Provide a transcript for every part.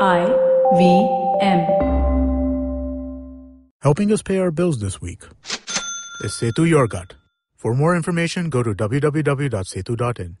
IVM. Helping us pay our bills this week is Setu Your Gut. For more information, go to www.setu.in.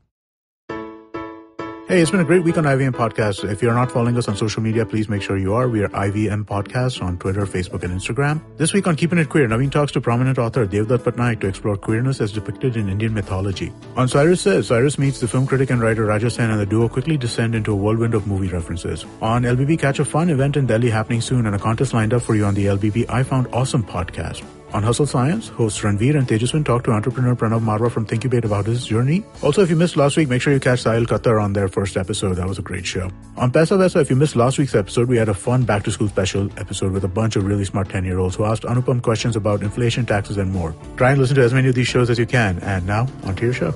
Hey, it's been a great week on IVM Podcast. If you're not following us on social media, please make sure you are. We are IVM Podcast on Twitter, Facebook, and Instagram. This week on Keeping It Queer, Naveen talks to prominent author Devdutt Patnaik to explore queerness as depicted in Indian mythology. On Cyrus Says, Cyrus meets the film critic and writer Raja Sen, and the duo quickly descend into a whirlwind of movie references. On LBB, catch a fun event in Delhi happening soon and a contest lined up for you on the LBB I Found Awesome podcast. On Hustle Science, hosts Ranveer and Tejaswin talk to entrepreneur Pranav Marwa from Thinkubate about his journey. Also, if you missed last week, make sure you catch Sahil Qatar on their first episode. That was a great show. On Paisa Vaisa, if you missed last week's episode, we had a fun back-to-school special episode with a bunch of really smart 10-year-olds who asked Anupam questions about inflation, taxes, and more. Try and listen to as many of these shows as you can. And now, on to your show.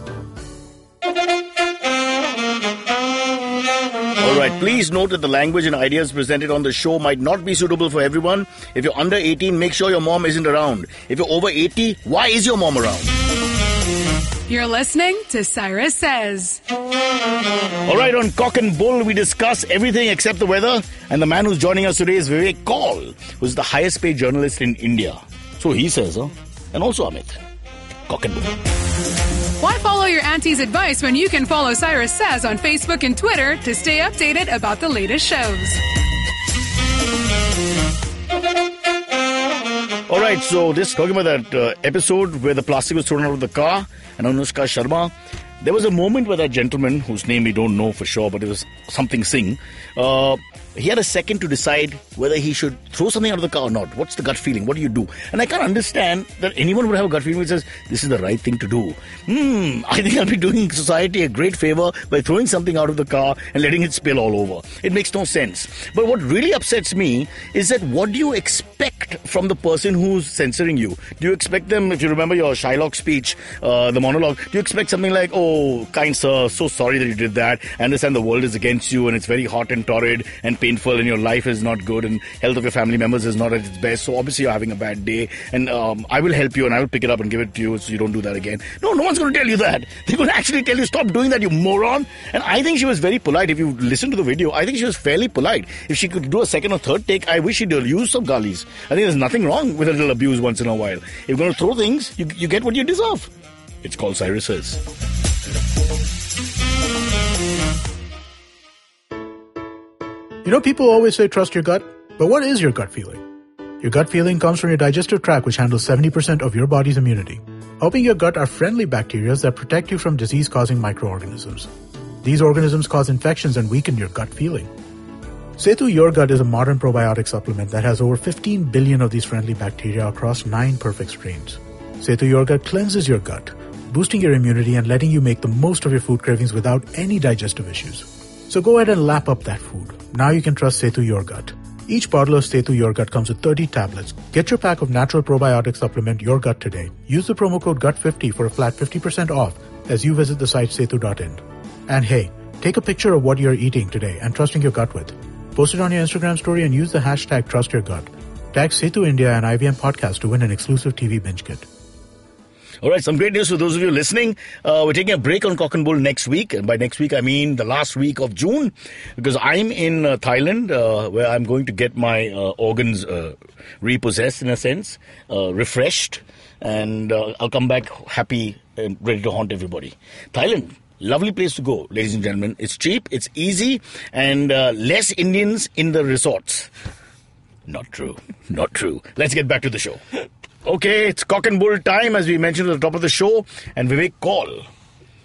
Alright, please note that the language and ideas presented on the show might not be suitable for everyone. If you're under 18, make sure your mom isn't around. If you're over 80, why is your mom around? You're listening to Cyrus Says. Alright, on Cock and Bull, we discuss everything except the weather. And the man who's joining us today is Vivek Kaul, who's the highest paid journalist in India. So he says, huh? And also Amit. Cock and Bull. Why follow your auntie's advice when you can follow Cyrus Says on Facebook and Twitter to stay updated about the latest shows? All right, so this talking about that episode where the plastic was thrown out of the car and Anushka Sharma. There was a moment where that gentleman, whose name we don't know for sure, but it was something Singh, he had a second to decide whether he should throw something out of the car or not. What's the gut feeling? What do you do? And I can't understand that anyone would have a gut feeling which says, this is the right thing to do. I think I'll be doing society a great favor by throwing something out of the car and letting it spill all over. It makes no sense. But what really upsets me is that what do you expect from the person who's censoring you? Do you expect them, if you remember your Shylock speech, the monologue, do you expect something like, oh, kind sir, so sorry that you did that. I understand the world is against you and it's very hot and torrid and painful and your life is not good and health of your family members is not at its best. So obviously you're having a bad day and I will help you and I will pick it up and give it to you so you don't do that again. No one's going to tell you that. They're going to actually tell you, stop doing that, you moron. And I think she was very polite. If you listen to the video, I think she was fairly polite. If she could do a second or third take, I wish she'd use some galis. I think there's nothing wrong with a little abuse once in a while. If you're going to throw things, you get what you deserve. It's called Cyrus Says. You know, people always say trust your gut, but what is your gut feeling? Your gut feeling comes from your digestive tract, which handles 70% of your body's immunity. Helping your gut are friendly bacteria that protect you from disease-causing microorganisms. These organisms cause infections and weaken your gut feeling. Setu Your Gut is a modern probiotic supplement that has over 15 billion of these friendly bacteria across 9 perfect strains. Setu Your Gut cleanses your gut, boosting your immunity and letting you make the most of your food cravings without any digestive issues. So go ahead and lap up that food. Now you can trust Setu Your Gut. Each bottle of Setu Your Gut comes with 30 tablets. Get your pack of natural probiotic supplement Your Gut today. Use the promo code GUT50 for a flat 50% off as you visit the site setu.in. And hey, take a picture of what you're eating today and trusting your gut with. Post it on your Instagram story and use the hashtag TrustYourGut. Tag Setu India and IVM Podcast to win an exclusive TV binge kit. All right, some great news for those of you listening. We're taking a break on Cock and Bull next week. And by next week, I mean the last week of June. Because I'm in Thailand, where I'm going to get my organs repossessed, in a sense, refreshed. And I'll come back happy and ready to haunt everybody. Thailand, lovely place to go, ladies and gentlemen. It's cheap, it's easy, and less Indians in the resorts. Not true. Not true. Let's get back to the show. Okay, it's Cock and Bull time, as we mentioned at the top of the show. And Vivek Kaul,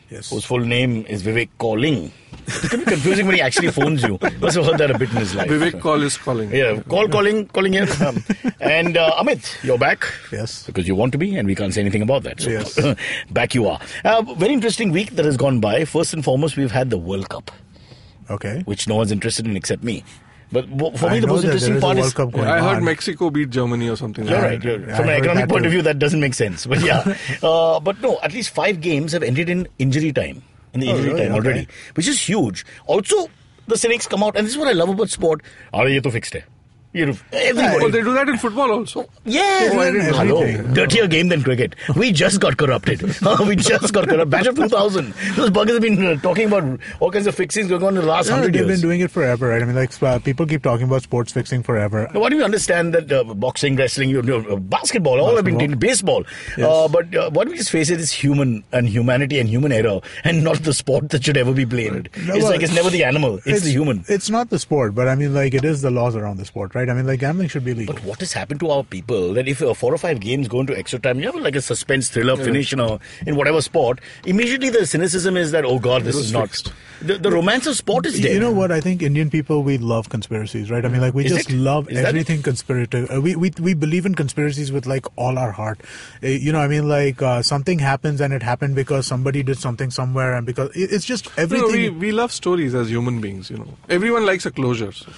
Yes. whose full name is Vivek Calling. It can be confusing when he actually phones you. Must have heard that a bit in his life. Vivek Kaul is calling. Yeah, calling in. And Amit, you're back. Yes. Because you want to be, and we can't say anything about that. So Yes. back you are. Very interesting week that has gone by. First and foremost, we've had the World Cup, Okay. which no one's interested in except me. But for me, I the know most that interesting there part is a is... World Cup going I heard on. Mexico beat Germany or something You're like right. that. From an heard economic that point too. of view, that doesn't make sense. But yeah. But no, at least 5 games have ended in injury time. In the injury really? time already. Okay. Which is huge. Also, the cynics come out, and this is what I love about sport. Ye to fixed hai. Everybody. Well, they do that in football also. Yeah. Hello. Dirtier game than cricket. We just got corrupted. Batch of 2000. Those buggers have been talking about all kinds of fixings going on in the last 100 years. They've been doing it forever, right? I mean, like, people keep talking about sports fixing forever. Now, why do you understand that boxing, wrestling, basketball, all have been taken, baseball. Yes. But what we just face it is human and humanity and human error, and not the sport that should ever be blamed. No, It's never the animal, it's the human. It's not the sport, but I mean, like, it is the laws around the sport, right? I mean, like, gambling should be legal. But what has happened to our people that if 4 or 5 games go into extra time, you have like a suspense thriller finish in whatever sport, immediately the cynicism is that, oh God, this is not fixed. The romance of sport is dead. You know what? I think Indian people, we love conspiracies, right? I mean, like, we just love everything conspirative. We believe in conspiracies with, like, all our heart. I mean, like, something happens and it happened because somebody did something somewhere, and because it's just everything. We love stories as human beings, Everyone likes a closure. So.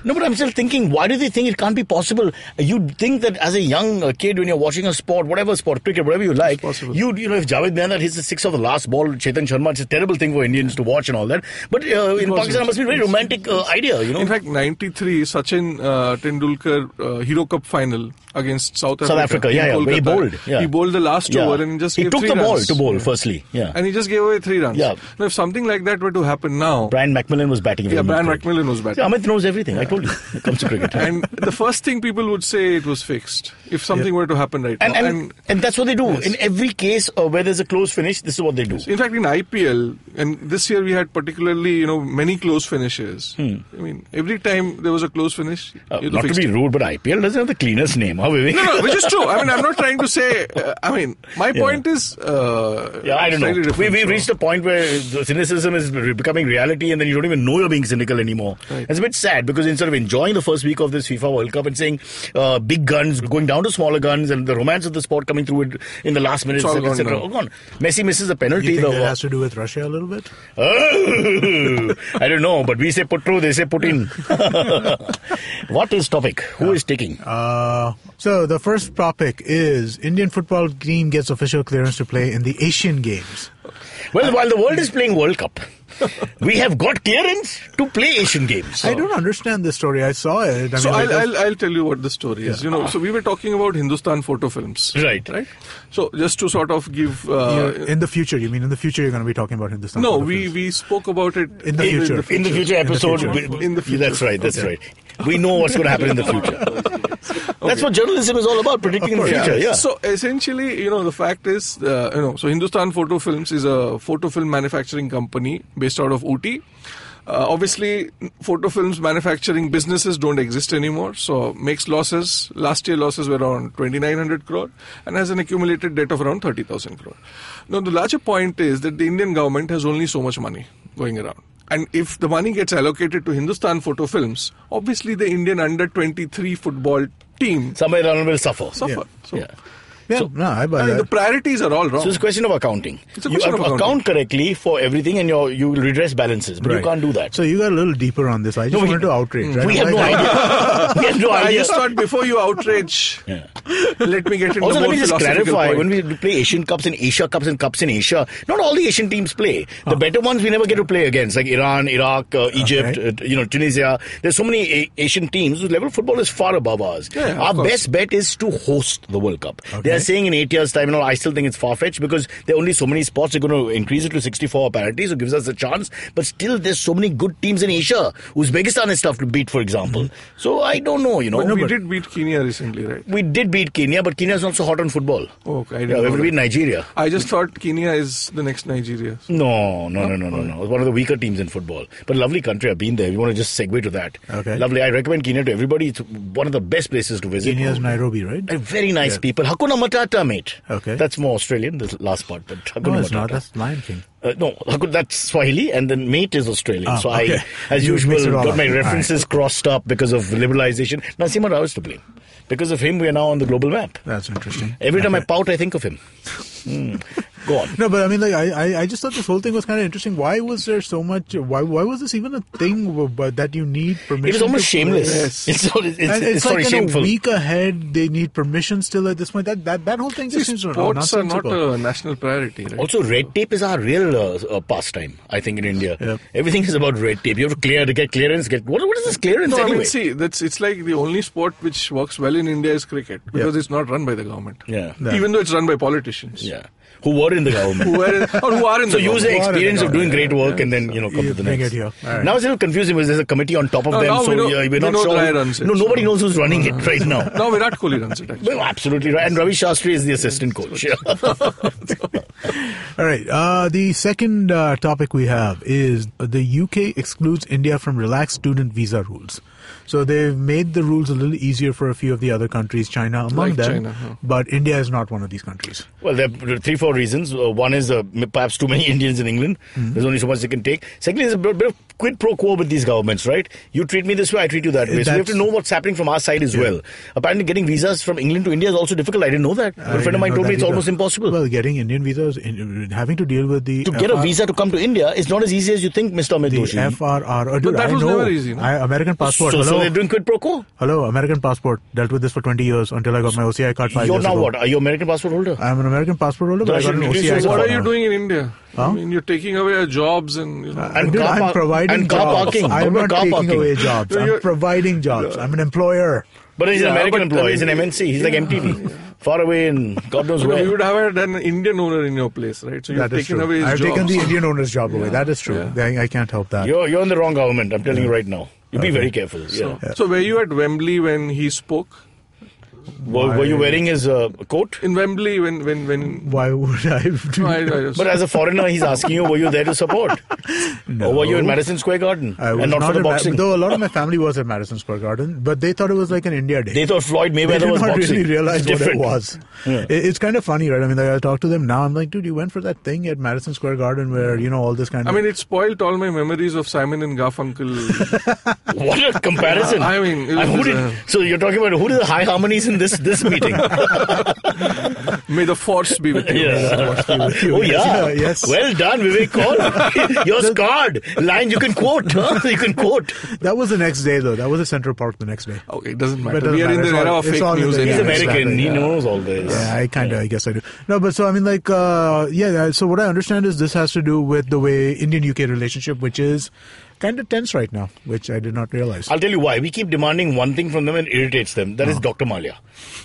No, but I'm still thinking, why do they think it can't be possible? You'd think that as a young kid, when you're watching a sport, whatever sport, cricket, whatever you like, if Javed Miandar hits the 6 of the last ball, Chetan Sharma, it's a terrible thing for Indians to watch and all that. But in Pakistan, it must be a very romantic idea, In fact, 93, Sachin Tendulkar Hero Cup final against South Africa. He bowled. Yeah. He bowled the last over and just gave 3 runs. He took the ball to bowl, firstly. Yeah. And he just gave away 3 runs. Yeah. Now, if something like that were to happen now... Brian McMillan was batting. Brian McMillan was batting. Amit knows everything, I told you, when it comes to cricket. And the first thing people would say, it was fixed, if something were to happen now. And that's what they do. Yes. In every case where there's a close finish, this is what they do. In fact, in IPL, and this year we had particularly, many close finishes. I mean, every time there was a close finish, not to be rude, but IPL doesn't have the cleanest name, huh, Vivek? No, which is true. I mean, I'm not trying to say... my point is... I don't know. We've reached a point where the cynicism is becoming reality, and then you don't even know you're being cynical anymore. Right. It's a bit sad, because instead of enjoying the first week of this FIFA World Cup and saying big guns going down to smaller guns and the romance of the sport coming through it in the last minute, etc. All gone. Messi misses a penalty. You think that has to do with Russia a little bit? I don't know, but we say Putru, they say Putin. What is topic? Who is taking? So the first topic is Indian football team gets official clearance to play in the Asian Games. Well, while the world is playing World Cup, we have got clearance to play Asian Games. I don't understand this story. I saw it. I'll tell you what the story is. So we were talking about Hindustan photo films. Right. So just to sort of give... in the future, you mean in the future you're going to be talking about Hindustan photo films? We spoke about it... In the future. In the future episode. In the future. That's right. We know what's going to happen in the future. That's what journalism is all about, predicting the future. Yeah. So essentially, the fact is, so Hindustan Photo Films is a photo film manufacturing company based out of Ooty. Obviously, photo films manufacturing businesses don't exist anymore, so makes losses. Last year, losses were around 2,900 crore and has an accumulated debt of around 30,000 crore. Now, the larger point is that the Indian government has only so much money going around. And if the money gets allocated to Hindustan Photo Films, obviously the Indian under-23 football team... somewhere around will suffer. I buy that. The priorities are all wrong. So it's a question of accounting. You have to account correctly for everything and you will redress balances, but you can't do that. So you got a little deeper on this. I just wanted to outrage. Right? We have no idea. I just thought before you outrage, let me get into also, more let me just clarify, point. when we play Asian Cups and Asia Cups and Cups in Asia, not all the Asian teams play. The better ones we never get to play against, like Iran, Iraq, Egypt, Tunisia. There's so many Asian teams whose level of football is far above ours. Our best bet is to host the World Cup. They are saying in 8 years' time, I still think it's far-fetched because there are only so many spots. They're going to increase it to 64 apparently, so gives us a chance. But still, there's so many good teams in Asia. Uzbekistan is tough to beat, for example. So I don't know, But we did beat Kenya recently, right? We did beat Kenya, but Kenya is not so hot on football. Okay, I didn't know. We beat Nigeria. I just thought Kenya is the next Nigeria. No. It's one of the weaker teams in football. But lovely country. I've been there. We want to just segue to that. Okay. Lovely. I recommend Kenya to everybody. It's one of the best places to visit. Kenya's Nairobi, right? Very nice people. Hakuna Matata, mate. Okay. That's more Australian, the last part. But no, it's not. That's Lion King. No, that's Swahili, and then mate is Australian. So I, as usual, got my references crossed up because of liberalization. Narasimha Rao is to blame. Because of him, we are now on the global map. That's interesting. Every time I pout, I think of him. Go on. No, but I mean, like, I just thought this whole thing was kind of interesting. Why was there so much? Why was this even a thing that you need permission? It was almost to shameless. Yes. It's like sorry, shameful. A week ahead, they need permission still at this point. That whole thing just seems sports are not nonsensical. a national priority. Right? Also, red tape is our real pastime, I think, in India. Yep. Everything is about red tape. You have to get clearance. What is this clearance No, anyway? I mean, see, it's like the only sport which works well in India is cricket because it's not run by the government. Yeah. Even though it's run by politicians. Yeah. Who were in the government. Who are in So the use the government. experience of doing great work and then, come to the bring next. it here. All right. Now it's a little confusing because there's a committee on top of them. now So we know- we're we not know sure. Dry runs it, Nobody knows who's running it right now. No, Virat Kohli runs it actually. Well, absolutely right. And Ravi Shastri is the assistant coach. All right. The second topic we have is the UK excludes India from relaxed student visa rules. So they've made the rules a little easier for a few of the other countries, China among Like them. China, huh. But India is not one of these countries. Well, there are 3-4 reasons. One is perhaps too many Indians in England. There's only so much they can take. Secondly, there's a bit of quid pro quo with these governments, right? You treat me this way, I treat you that way. So we have to know what's happening from our side as well. Apparently, getting visas from England to India is also difficult. I didn't know that. But a friend of mine told me it's almost impossible. Well, getting Indian visas, having to deal with the... To get a visa to come to India is not as easy as you think, Mr. Amit The Doshi. FRR. Dude, But that I was know. never easy, no? American passport. So they're doing quid pro quo? Hello, American passport. Dealt with this for 20 years until I got my OCI card 5 You're years now ago. what? Are you American passport holder? I'm an American passport holder, but I got an What OCI What card are you now. doing in India? Huh? I mean, you're taking away our jobs and, And Dude, car I'm park- providing and car jobs. parking. I'm What not about car taking parking? away jobs. No, I'm you're- providing jobs. I'm an employer. But he's an Yeah, American but, employee. I He's an mean, MNC. He's like MTV. Far away in God knows you where. would have had an Indian owner in your place, right? So you've That is taken true. away his I've jobs. taken the Indian owner's job away. That is true. I can't help that. You're in the wrong government. I'm telling you right now. You be very careful. Yeah. So were you at Wembley when he spoke? Were you wearing his coat? In Wembley when Why would I do But as a foreigner, he's asking you, were you there to support? No. Or were you in Madison Square Garden? I was And not for the at boxing? though a lot of my family was at Madison Square Garden, but they thought it was like an India Day. They thought Floyd They Mayweather did was not boxing. really realize It's what it different. was. Yeah. It's kind of funny, right? I mean, like, I talk to them now. I'm like, dude, you went for that thing at Madison Square Garden where, all this kind I of... mean, it spoiled all my memories of Simon and Garfunkel. What a comparison. I mean, it And was, so you're talking about who did the high harmonies in this meeting? May the force be with you. Yeah. you. Oh, yeah. Yes. Well done, Vivek Kaul. You're scarred. Lines you can quote. Huh? You can quote. That was the next day, though. That was at Central Park the next day. Okay, it doesn't But matter. it We are in doesn't the matter. era of It's fake all in news. the- He's Yeah, American. exactly, He yeah. knows all this. Yeah, I guess I do. No, but so, I mean, like, so what I understand is this has to do with the way Indian-UK relationship, which is kind of tense right now, which I did not realize. I'll tell you why. We keep demanding one thing from them and it irritates them. That is Dr. Malia.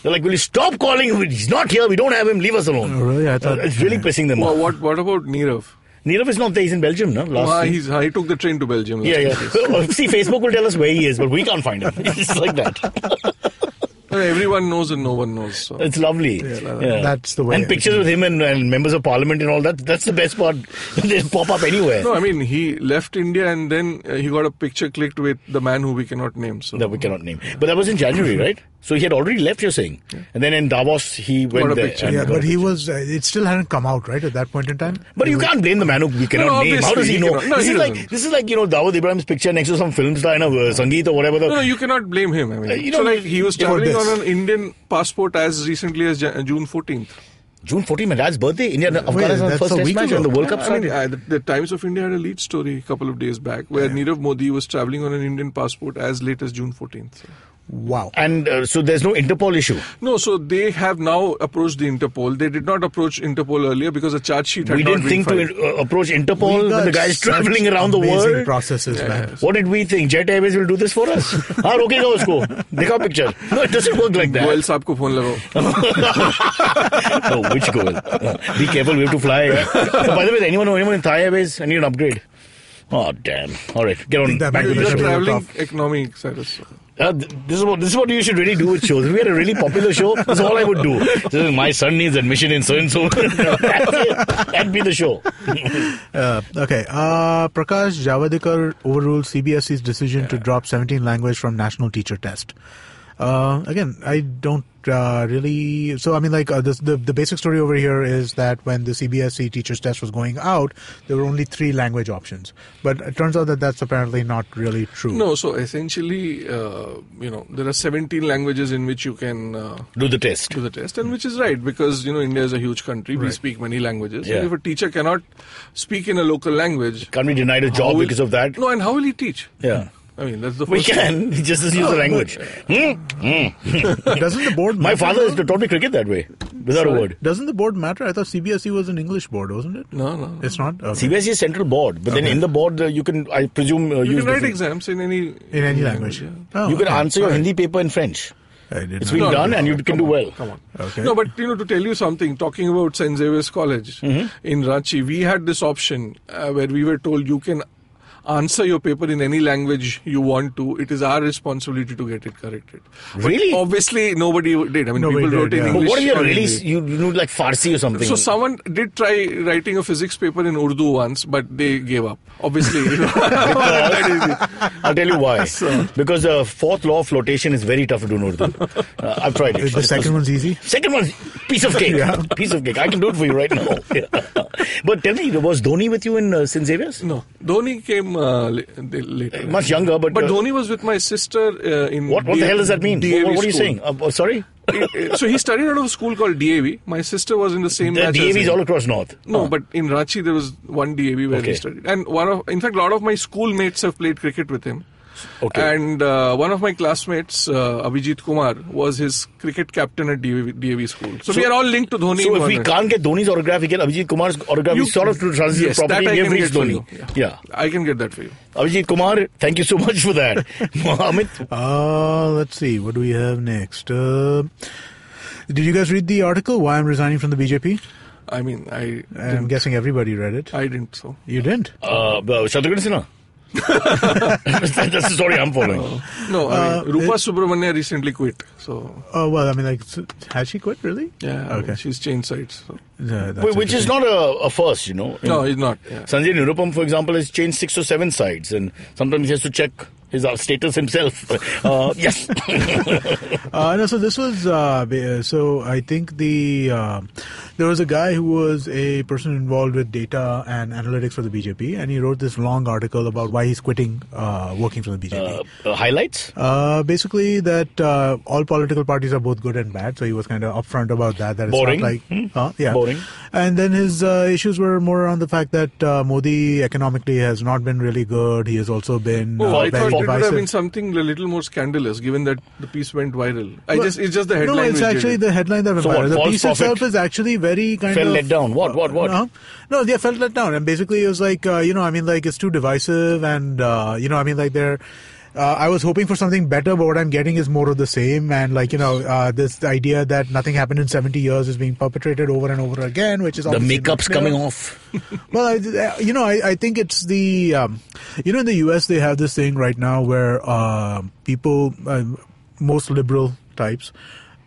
They're like, will you stop calling him? He's not here. We don't have him. Leave us alone. Oh, really? I thought... It's really pissing them off. What about Nirav? Nirav is not there. He's in Belgium, no? Last week. He took the train to Belgium. Yeah, yeah. See, Facebook will tell us where he is, but we can't find him. It's like that. Everyone knows and no one knows. So. It's lovely. Yeah. That's the way And it pictures with him and members of parliament and all that. That's the best part. They pop up anywhere. No, I mean, he left India and then he got a picture clicked with the man who we cannot name. So. That we cannot name. But that was in January, right? So he had already left, you're saying? Yeah. And then in Davos, he went Got a there. picture. and Yeah, got but a he picture. was... it still hadn't come out, right, at that point in time? But you can't blame the man who we cannot name. How does he obviously, know? he cannot. No, he doesn't. This is like Dawud Ibrahim's picture next to some film star in a Sangeet or whatever. No, you cannot blame him. I mean, so like he was traveling on an Indian passport as recently as June 14th. June 14th, my dad's birthday. India, Afghanistan's that's first a test week match ago. and the World Cup I mean, started. the Times of India had a lead story a couple of days back where Nirav Modi was traveling on an Indian passport as late as June 14th. So. Wow. And so there's no Interpol issue. No, so they have now approached the Interpol. They did not approach Interpol earlier because a charge sheet had We not didn't been think filed. to approach Interpol We when the got guy's such traveling around the amazing world. processes, man. What did we think? Jet Airways will do this for us? हाँ रोकेगा उसको देखा picture. No, it doesn't work like that. Goel साहब को phone लगाओ. No, which goal? Be careful, we have to fly. By the way, anyone in Thai Airways? I need an upgrade. Oh, damn. All right, get on That back to might the be You're show. the traveling economy, Cyrus. This is what you should really do with shows. If we had a really popular show, that's all I would do. This is, my son needs admission in so-and-so. That's it. That'd be the show. Okay. Prakash Javadekar overruled CBSE's decision to drop 17 language from national teacher test. Again, I don't really. So, I mean, like, the basic story over here is that when the CBSE teachers test was going out, there were only 3 language options. But it turns out that that's apparently not really true. No, so essentially, there are 17 languages in which you can do the test. And which is right, because, India is a huge country. We speak many languages. Yeah. And if a teacher cannot speak in a local language... Can't be denied a job because of that? No, and how will he teach? Yeah. I mean, that's the first We can. He just doesn't use the language. Doesn't the board My matter? father has taught me cricket that way, without a word. Doesn't the board matter? I thought CBSE was an English board, wasn't it? No. It's not? Okay. CBSE is central board, but then in the board, you can, I presume, You use can write different- exams in any language. Yeah. Oh, You can okay. answer your All right. Hindi paper in French. I did It's not been know. done and you can do well. Come on. Okay. No, but to tell you something, talking about St. Xavier's College in Ranchi, we had this option where we were told you can answer your paper in any language you want to. It is our responsibility to get it corrected. Really? But obviously, nobody did. I mean, Nobody people wrote did, in yeah. But English. what if you're or really, Hindi. you know, like Farsi or something? So someone did try writing a physics paper in Urdu once, but they gave up. Obviously, I'll tell you why. Because the fourth law of flotation is very tough to do in Urdu. I've tried it. The second one's easy? Second one, piece of cake. Yeah. Piece of cake. I can do it for you right now. Yeah. But tell me, was Dhoni with you in St. Xavier's? No, Dhoni came later. Much younger, but... But Dhoni was with my sister in... What the hell does that mean? DAV What are you school. saying? Sorry? So he studied out of a school called DAV. My sister was in the same The batch as DAV is him. all across north. No, Oh. but in Ranchi there was one DAV where Okay. he studied. And in fact, a lot of my schoolmates have played cricket with him. Okay. And one of my classmates, Abhijit Kumar, was his cricket captain at DAV school. So we are all linked to Dhoni. So in if one we way. can't get Dhoni's autograph, we get Abhijit Kumar's autograph. We sort of to transition Yes, property. that I We have can reached get for Dhoni. you. Yeah. I can get that for you. Abhijit Kumar, thank you so much for that. Amit? Let's see. What do we have next? Did you guys read the article, Why I'm Resigning from the BJP? I mean, I'm guessing everybody read it. I didn't, so. You didn't? Shatrughan Sinha? That's the story I'm following. No, I mean, Rupa Subramanya recently quit. So, Oh, well, I mean, like, has she quit, really? yeah, I Okay. mean, she's changed sides. So. Yeah, that's Which is interesting. not a first, you know. No, he's not. Yeah. Sanjay Nirupam, for example, has changed 6 or 7 sides, and sometimes he has to check his status himself. Yes. No, so this was, so I think there was a guy who was a person involved with data and analytics for the BJP, and he wrote this long article about why he's quitting working for the BJP. Highlights? Basically, that all political parties are both good and bad, so he was kind of upfront about that. That Boring. It's not like, yeah. Boring. And then his issues were more around the fact that Modi economically has not been really good. He has also been I very thought it would have divisive. been something a little more scandalous, given that the piece went viral. It's just the headline. No, it's which did actually it. the headline that went So what, viral. The false piece prophet? itself is actually very kind Felt of... let down. What? No, they felt let down. And basically it was like, I mean, like, it's too divisive and, I mean, like, they're... I was hoping for something better, but what I'm getting is more of the same. And, like, this idea that nothing happened in 70 years is being perpetrated over and over again, which is The obviously makeup's not clear. coming off. Well, I think it's the, in the US they have this thing right now where people, most liberal types,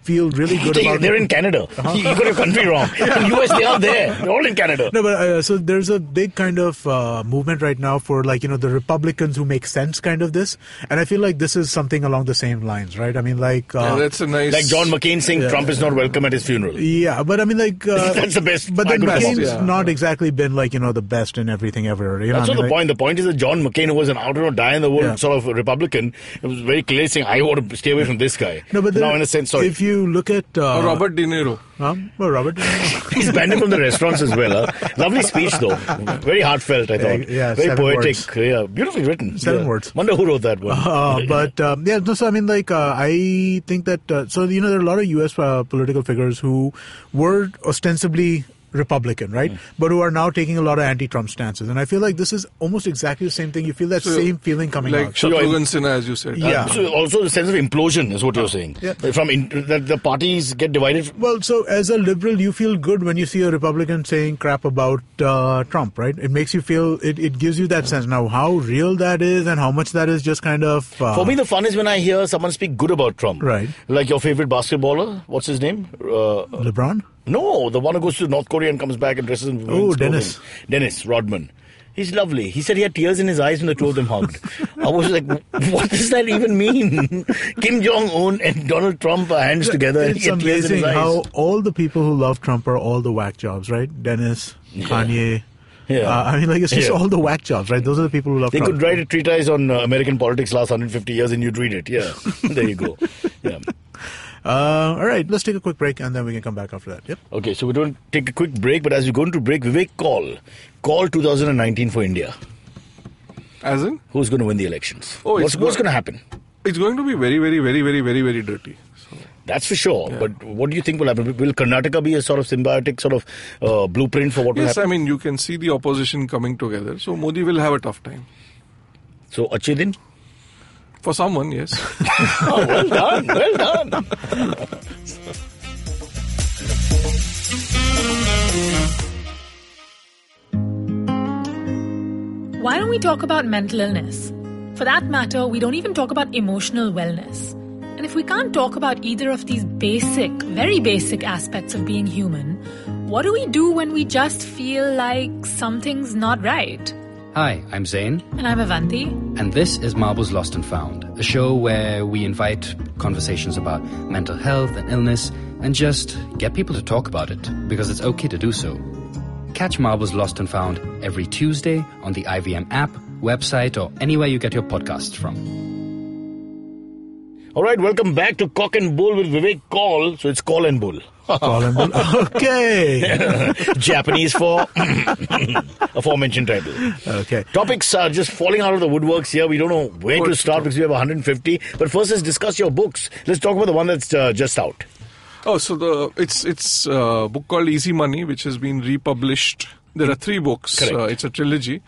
feel really good about They're in Canada. You got your country wrong. In US, they are there. They're all in Canada. No, but so there's a big kind of movement right now for the Republicans who make sense kind of this. And I feel like this is something along the same lines, right? I mean, like... Yeah, that's a nice. Like John McCain saying Trump is not welcome at his funeral. yeah, but I mean, like... That's the best. But then I could come up McCain's with. not exactly been like, the best in everything ever. That's not the like, point. The point is that John McCain, who was an out and die in the world sort of Republican, was very clearly saying, I want to stay away from this guy. No, but then, now, in a sense, sorry. if you look at... Or Robert De Niro. Well, Robert... He's banned him from the restaurants as well. Lovely speech, though. Very heartfelt, I thought. Yeah, very 7 poetic. words. Yeah, beautifully written. 7 words. Wonder who wrote that one. So I mean, like, I think that, there are a lot of U.S. Political figures who were ostensibly Republican, right? But who are now taking a lot of anti-Trump stances. And I feel like this is almost exactly the same thing. You feel that same feeling coming Like out. Shatrughan Sinha, as you said. Yeah. So also the sense of implosion is what you're saying. Yeah. That the parties get divided. Well, so as a liberal, you feel good when you see a Republican saying crap about Trump, right? It makes you feel, it gives you that sense. Now, how real that is and how much that is just kind of... For me, the fun is when I hear someone speak good about Trump. Right. Like your favorite basketballer. What's his name? LeBron? No, the one who goes to North Korea and comes back and dresses in women's Dennis. clothing. Dennis Rodman. He's lovely. He said he had tears in his eyes when the two of them hugged. I was like, what does that even mean? Kim Jong-un and Donald Trump are hands together. And It's he had tears in his amazing eyes. how all the people who love Trump are all the whack jobs, right? Dennis, Kanye. Yeah. I mean, like, it's just all the whack jobs, right? Those are the people who love They Trump. could write a treatise on American politics last 150 years and you'd read it. Yeah. There you go. Yeah. All right, let's take a quick break and then we can come back after that. Yep. Okay, so we're going to take a quick break, but as we go into break, Vivek Kaul. Call 2019 for India. As in? Who's going to win the elections? Oh, what's going to happen? It's going to be very, very, very, very, very, very dirty. So. That's for sure. Yeah. But what do you think will happen? Will Karnataka be a sort of symbiotic sort of blueprint for what will happen? Yes, I mean, you can see the opposition coming together. So Modi will have a tough time. So, achhe din? For someone, yes. Oh, well done. Well done. Why don't we talk about mental illness? For that matter, we don't even talk about emotional wellness. And if we can't talk about either of these basic, very basic aspects of being human, what do we do when we just feel like something's not right? Hi, I'm Zain. And I'm Avanti. And this is Marbles Lost and Found, a show where we invite conversations about mental health and illness and just get people to talk about it, because it's okay to do so. Catch Marbles Lost and Found every Tuesday on the IVM app, website, or anywhere you get your podcasts from. All right, welcome back to Cock and Bull with Vivek Kaul. So it's Call and Bull. Call and Bull. Okay. Japanese for aforementioned title. Okay. Topics are just falling out of the woodworks here. We don't know where to start because we have 150. But first, let's discuss your books. Let's talk about the one that's just out. Oh, so it's a book called Easy Money, which has been republished. There are 3 books. It's a trilogy.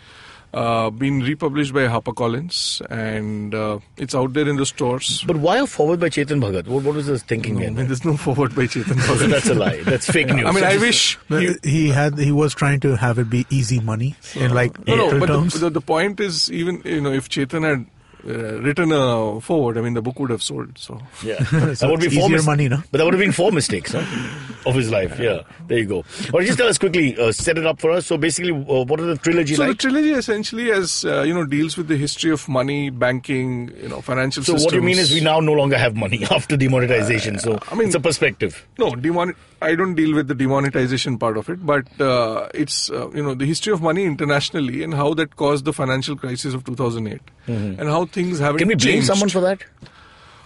Been republished by HarperCollins, and it's out there in the stores. But why a forward by Chetan Bhagat? What was his thinking there? There's no forward by Chetan Bhagat. That's a lie. That's fake news. I mean, I wish he was trying to have it be easy money in but terms. the point is, even if Chetan had written a forward, I mean, the book would have sold. So yeah, that would be easier money, no? But that would have been 4 mistakes of his life. Yeah, there you go. But just tell us quickly, set it up for us. So basically, what are the trilogy like? So the trilogy essentially deals with the history of money, banking, financial systems. So what you mean is we now no longer have money after demonetization. So I mean, it's a perspective. No, I don't deal with the demonetization part of it, but it's the history of money internationally and how that caused the financial crisis of 2008 and how things haven't changed. Can we blame someone for that?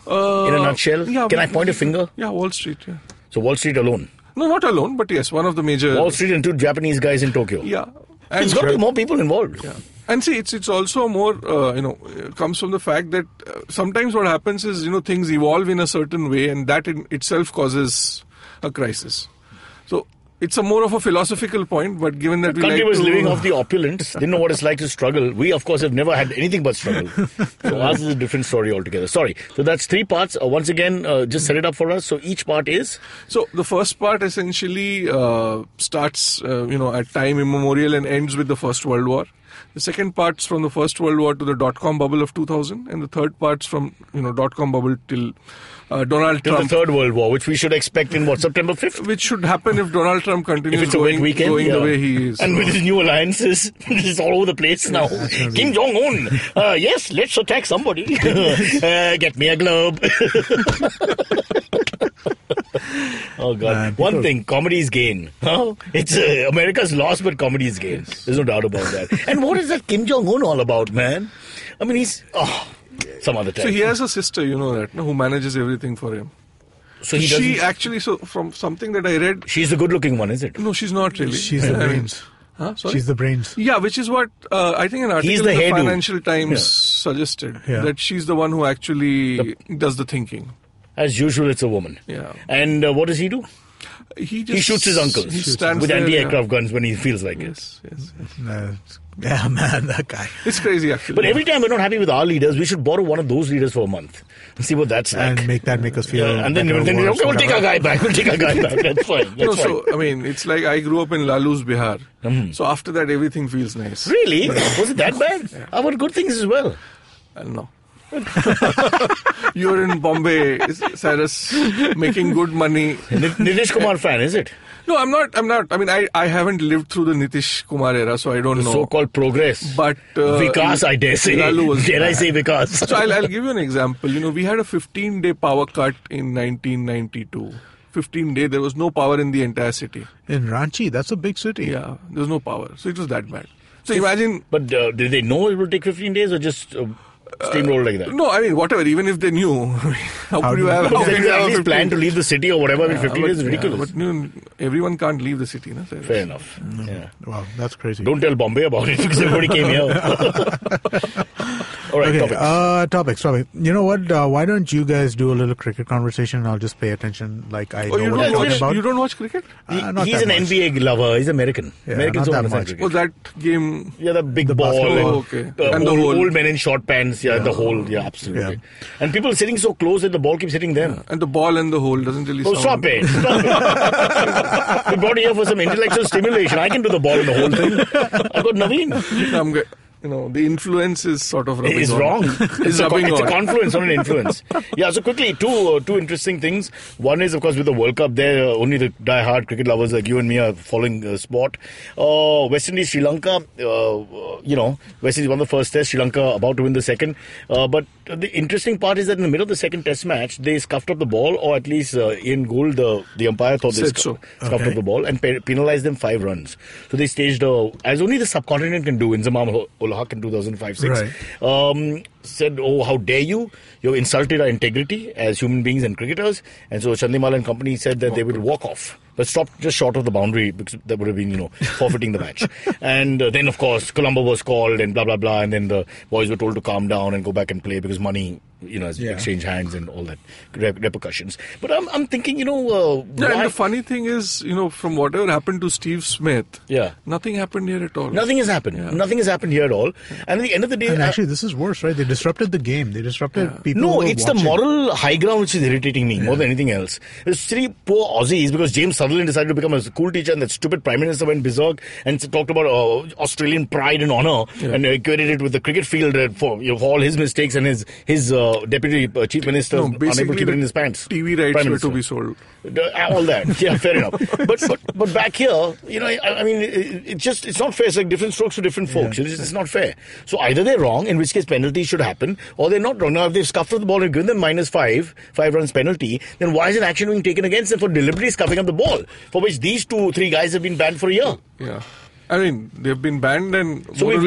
In a nutshell? Yeah, Can I point a finger? Yeah, Wall Street, yeah. So Wall Street alone? No, not alone, but yes, one of the major... Wall Street and 2 Japanese guys in Tokyo? Yeah. And there's got to be more people involved. Yeah. And see, it's also more, comes from the fact that sometimes what happens is, things evolve in a certain way and that in itself causes a crisis. So it's a more of a philosophical point, but given that the country was living off the opulence, didn't know what it's like to struggle. We, of course, have never had anything but struggle. So ours is a different story altogether. Sorry. So that's 3 parts. Once again, just set it up for us. So each part is? So the first part essentially starts, at time immemorial and ends with the First World War. The second part's from the First World War to the dot-com bubble of 2000, and the third part's from dot-com bubble till Donald Trump. The Third World War, which we should expect in September 5th? Which should happen if Donald Trump continues going the way he is. And with his new alliances, it's all over the place now. Kim Jong-un, yes, let's attack somebody. Get me a globe. Oh God! One thing, comedy's gain. Huh? It's America's loss, but comedy's gain. Yes. There's no doubt about that. And what is that Kim Jong-un all about, man? I mean, he's some other time. So he has a sister, who manages everything for him. So from something that I read, she's the good-looking one, is it? No, she's not really. She's the brains. Huh? Sorry? She's the brains. Yeah, which is what I think an article in the Financial Times suggested, that she's the one who actually does the thinking. As usual, it's a woman. Yeah. And what does he do? He shoots his uncles with anti-aircraft guns when he feels like it. Yes. Yeah, man, that guy. It's crazy, actually. But every time we're not happy with our leaders, we should borrow one of those leaders for a month and see what that's like. And make us feel... and then we'll take our guy back. That's fine. So, I mean, it's like I grew up in Lalu's Bihar. Mm-hmm. So after that, everything feels nice. Really? Was it that bad? How about good things as well? I don't know. You're in Bombay, Cyrus, making good money. Nitish Kumar fan, is it? No, I'm not. I mean, I haven't lived through the Nitish Kumar era, so I don't know. So-called progress. But Vikas, I dare say. Dare I say Vikas? So I'll give you an example. We had a 15-day power cut in 1992. 15-day, there was no power in the entire city. In Ranchi, that's a big city. Yeah, there was no power. So it was that bad. So imagine... But did they know it would take 15 days or just steamroll like that? No, I mean, whatever. Even if they knew, how could you have... How could you at least plan to leave the city or whatever? 15 days is ridiculous. But everyone can't leave the city. No? Fair enough. Yeah. Wow, that's crazy. Don't tell Bombay about it because everybody came here. All right, topics. You know what? Why don't you guys do a little cricket conversation? I'll just pay attention like I know what I'm talking about. You don't watch cricket? He's an NBA lover. He's American. Yeah, Americans not don't that much. cricket. Oh, that game... Yeah, the big ball. Okay. And the old men in short pants. Yeah, the hole. Yeah, absolutely. Yeah. And people sitting so close that the ball keeps hitting them. Yeah. And the ball and the hole doesn't really sound... Stop it. We brought you here for some intellectual stimulation. I can do the ball and the whole thing. I've got Naveen. I'm good. The influence is sort of rubbing on. It's wrong. It's a confluence, not an influence. Yeah, so quickly, two interesting things. One is, of course, with the World Cup there, only the die-hard cricket lovers like you and me are following sport. West Indies, Sri Lanka, West Indies won the first test, Sri Lanka about to win the second. But the interesting part is that in the middle of the second test match, they scuffed up the ball, or at least Ian Gould, the umpire, thought they scuffed up the ball and penalized them 5 runs. So they staged, as only the subcontinent can do, in Inzamam Haq in 2005-06, right. Said, oh, how dare you? You've insulted our integrity as human beings and cricketers. And so Chandimal and company said that they would walk off, but stopped just short of the boundary because that would have been, forfeiting the match. And then, of course, Colombo was called and blah, blah, blah. And then the boys were told to calm down and go back and play because money, has exchanged hands and all that repercussions. But I'm thinking, and the funny thing is, from whatever happened to Steve Smith, nothing happened here at all. Nothing has happened. Yeah. Nothing has happened here at all. And at the end of the day... And actually, this is worse, right? They disrupted the game. They disrupted people. No, it's the moral high ground which is irritating me more than anything else. There's 3 poor Aussies because James Sutherland decided to become a school teacher and that stupid Prime Minister went berserk and talked about Australian pride and honour and equated it with the cricket field for all his mistakes and his deputy chief minister unable to keep it in his pants. TV rights were to be sold. All that. Yeah, fair enough. But back here, I mean, it's not fair. It's like different strokes for different folks. It's not fair. So either they're wrong, in which case penalties should happen, or they're not wrong. Now, if they've scuffed up the ball and given them -5 runs penalty, then why isn't action being taken against them for deliberately scuffing up the ball, for which these 2-3 guys have been banned for a year? Yeah. I mean, they've been banned and so it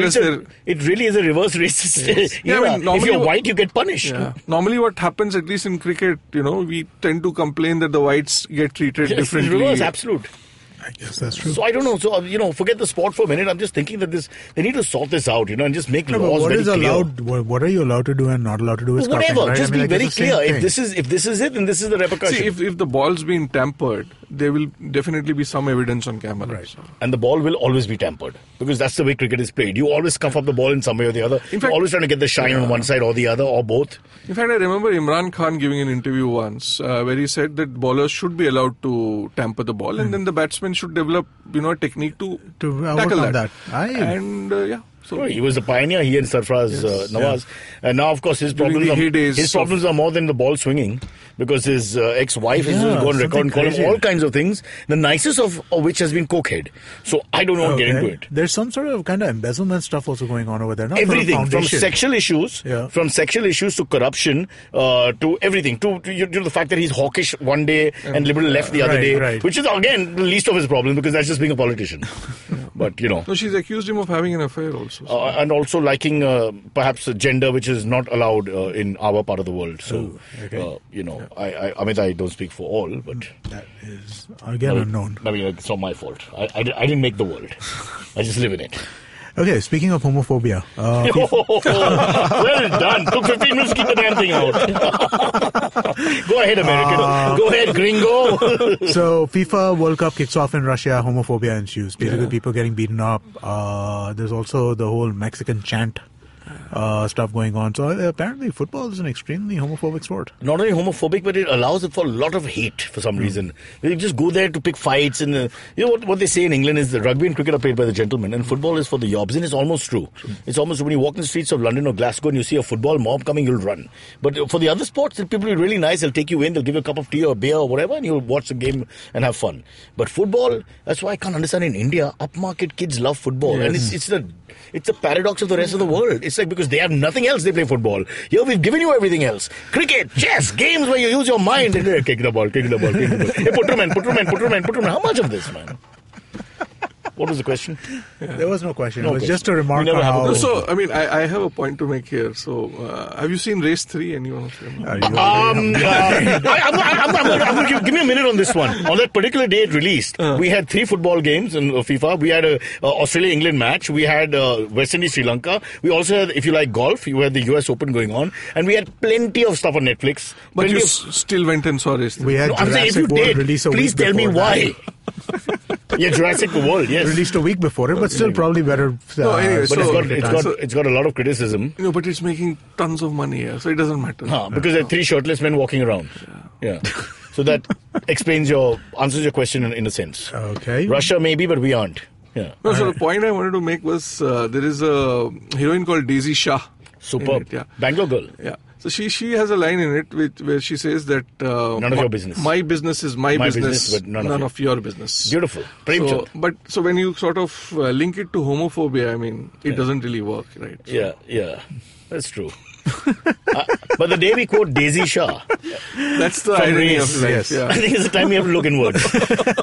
really is a reverse racist. Yes. If you're white, you get punished. Yeah. Normally what happens, at least in cricket, we tend to complain that the whites get treated differently. Reverse, absolute. I guess that's true. So I don't know. So, forget the sport for a minute. I'm just thinking that they need to sort this out, and just make laws very clear. What are you allowed to do and not allowed to do? Whatever. Right? Just be very clear. If this is it, then this is the repercussion. See, if the ball's been tampered, there will definitely be some evidence on camera. Right. So. And the ball will always be tampered because that's the way cricket is played. You always scuff up the ball in some way or the other. You're always trying to get the shine on one side or the other or both. In fact, I remember Imran Khan giving an interview once where he said that bowlers should be allowed to tamper the ball and then the batsmen should develop a technique to tackle that. So he was a pioneer, he and Sarfraz Nawaz. And now, of course, his problems are more than the ball swinging because his ex-wife is going to go on record and call him all kinds of things, the nicest of which has been cokehead. So I don't want to get into it. There's some sort of kind of embezzlement stuff also going on over there. Not everything, from sexual issues to corruption to everything, to the fact that he's hawkish one day and liberal left the other day, which is, again, the least of his problem because that's just being a politician. But, No, she's accused him of having an affair also. And also liking perhaps a gender which is not allowed in our part of the world. So, I don't speak for all, but that is again unknown. I mean, it's not my fault. I didn't make the world. I just live in it. Okay, speaking of homophobia. Well done. Took 15 minutes to keep the damn thing out. Go ahead, American. Go ahead, gringo. So, FIFA World Cup kicks off in Russia. Homophobia ensues. Basically, people getting beaten up. There's also the whole Mexican chant stuff going on. So apparently football is an extremely homophobic sport. Not only homophobic, but it allows for a lot of hate for some reason. They just go there to pick fights. And you know what they say in England is the rugby and cricket are played by the gentlemen and football is for the yobs. And it's almost true. It's almost when you walk in the streets of London or Glasgow and you see a football mob coming, you'll run. But for the other sports, the people are really nice. They'll take you in, they'll give you a cup of tea or beer or whatever, and you'll watch the game and have fun. But football, that's why I can't understand in India, upmarket kids love football. Yes. And it's the paradox of the rest of the world. It's like because they have nothing else, they play football. Here we've given you everything else. Cricket, chess, games where you use your mind. And kick the ball. Hey, put him. How much of this, man? What was the question? There was no question. It was just a remark on how... No, so, I mean, I have a point to make here. So, have you seen Race 3? Anyone of them? Give me a minute on this one. On that particular day it released, we had 3 football games in FIFA. We had a Australia-England match. We had West Indies-Sri Lanka. We also had, if you like golf, you had the US Open going on. And we had plenty of stuff on Netflix. But you still went and saw Race 3. We had Jurassic World release a week please tell me why. Yeah, Jurassic World, yes. Released a week before it, but still probably better. No, anyway, but it's got a lot of criticism. You know, but it's making tons of money here, so it doesn't matter. Because there are 3 shirtless men walking around. Yeah. So that answers your question in a sense. Okay. Russia maybe, but we aren't. Yeah. No, so the point I wanted to make was there is a heroine called Daisy Shah. Superb. Yeah. Bangalore girl. Yeah. So she has a line in it where she says that none of your business. My business is my business, but none of your business. Beautiful. So when you sort of link it to homophobia, I mean, it doesn't really work, right? So. Yeah, that's true. But the day we quote Daisy Shah, that's the irony of life. Yes. Yeah. I think it's the time we have to look inward.